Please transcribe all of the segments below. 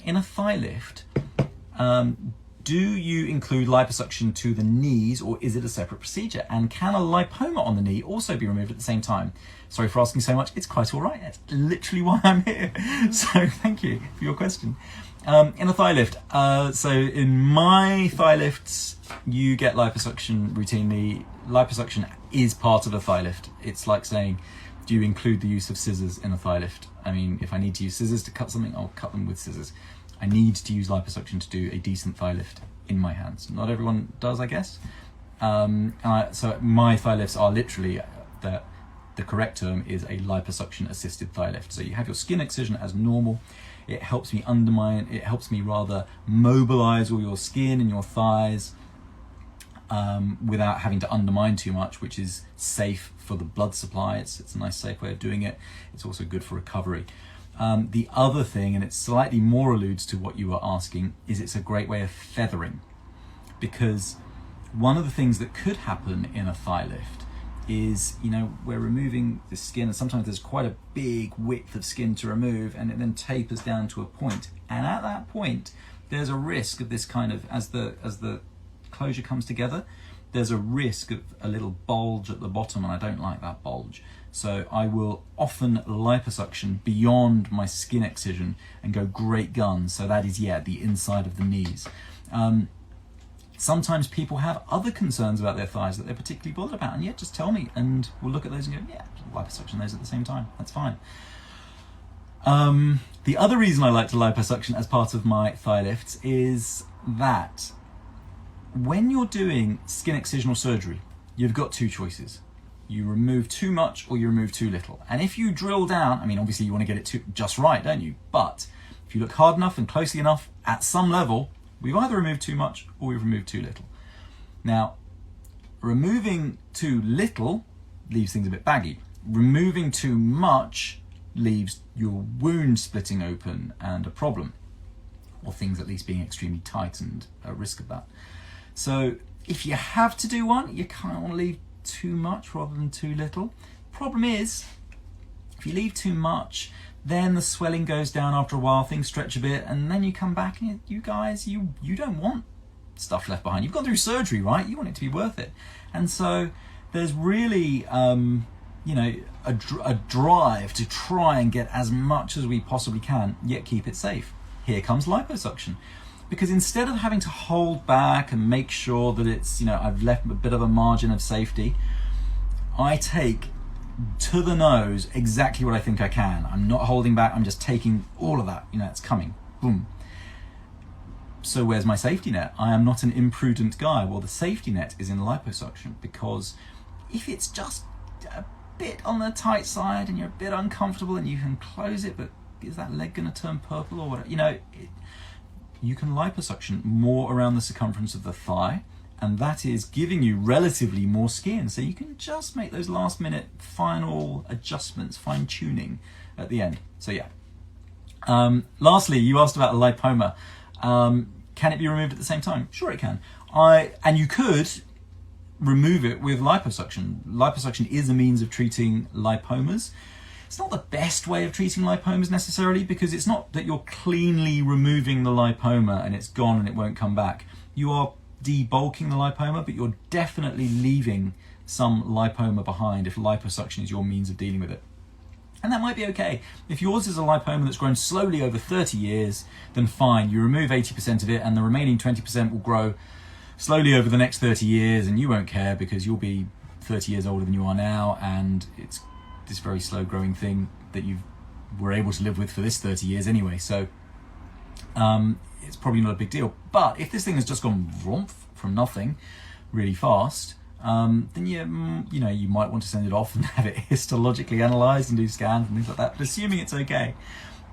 in a thigh lift, do you include liposuction to the knees, or is it a separate procedure? And can a lipoma on the knee also be removed at the same time? Sorry for asking so much. It's quite all right. That's literally why I'm here. So thank you for your question. In a thigh lift, so in my thigh lifts, you get liposuction routinely. Liposuction is part of a thigh lift. It's like saying, do you include the use of scissors in a thigh lift? I mean, if I need to use scissors to cut something, I'll cut them with scissors. I need to use liposuction to do a decent thigh lift in my hands. Not everyone does, I guess. So my thigh lifts are literally, the correct term is a liposuction assisted thigh lift. So you have your skin excision as normal. It helps me rather mobilize all your skin and your thighs without having to undermine too much, which is safe for the blood supply. It's a nice safe way of doing it. It's also good for recovery. The other thing, and it slightly more alludes to what you were asking, is it's a great way of feathering, because one of the things that could happen in a thigh lift is, you know, we're removing the skin, and sometimes there's quite a big width of skin to remove, and it then tapers down to a point. And at that point, there's a risk of this kind of, as the closure comes together, there's a risk of a little bulge at the bottom, and I don't like that bulge. So I will often liposuction beyond my skin excision and go great guns. So that is, yeah, the inside of the knees. Sometimes people have other concerns about their thighs that they're particularly bothered about, and yeah, just tell me and we'll look at those and go, yeah, liposuction those at the same time, that's fine. The other reason I like to liposuction as part of my thigh lifts is that when you're doing skin excisional surgery, you've got two choices. You remove too much or you remove too little. And if you drill down, I mean, obviously you want to get it just right, don't you? But if you look hard enough and closely enough, at some level, we've either removed too much or we've removed too little. Now, removing too little leaves things a bit baggy. Removing too much leaves your wound splitting open and a problem, or things at least being extremely tight and a risk of that. So if you have to do one, you kind of want to leave too much rather than too little. Problem is, if you leave too much, then the swelling goes down after a while, things stretch a bit, and then you come back and you guys, you don't want stuff left behind. You've gone through surgery, right? You want it to be worth it. And so there's really, you know, a drive to try and get as much as we possibly can, yet keep it safe. Here comes liposuction. Because instead of having to hold back and make sure that it's, you know, I've left a bit of a margin of safety, I take to the nose exactly what I think I can. I'm not holding back, I'm just taking all of that, you know, it's coming, boom. So where's my safety net? I am not an imprudent guy. Well, the safety net is in liposuction, because if it's just a bit on the tight side and you're a bit uncomfortable and you can close it, but is that leg gonna turn purple or whatever? You know, you can liposuction more around the circumference of the thigh, and that is giving you relatively more skin. So you can just make those last minute final adjustments, fine tuning at the end. So yeah. Lastly, you asked about a lipoma. Can it be removed at the same time? Sure it can. And you could remove it with liposuction. Liposuction is a means of treating lipomas. It's not the best way of treating lipomas necessarily, because it's not that you're cleanly removing the lipoma and it's gone and it won't come back. You are debulking the lipoma, but you're definitely leaving some lipoma behind if liposuction is your means of dealing with it. And that might be okay. If yours is a lipoma that's grown slowly over 30 years, then fine, you remove 80% of it and the remaining 20% will grow slowly over the next 30 years and you won't care because you'll be 30 years older than you are now, and it's this very slow growing thing that you were able to live with for this 30 years anyway. So it's probably not a big deal. But if this thing has just gone vroom from nothing really fast, then you know, you might want to send it off and have it histologically analysed and do scans and things like that. But assuming it's okay,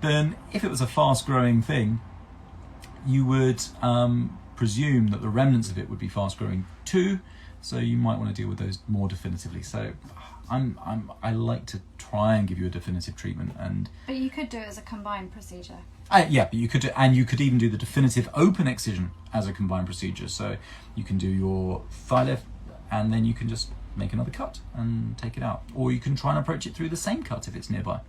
then if it was a fast growing thing, you would presume that the remnants of it would be fast growing too. So you might want to deal with those more definitively. So I like to try and give you a definitive treatment. But you could do it as a combined procedure. Yeah, but you could do, and you could even do the definitive open excision as a combined procedure. So you can do your thigh lift and then you can just make another cut and take it out. Or you can try and approach it through the same cut if it's nearby.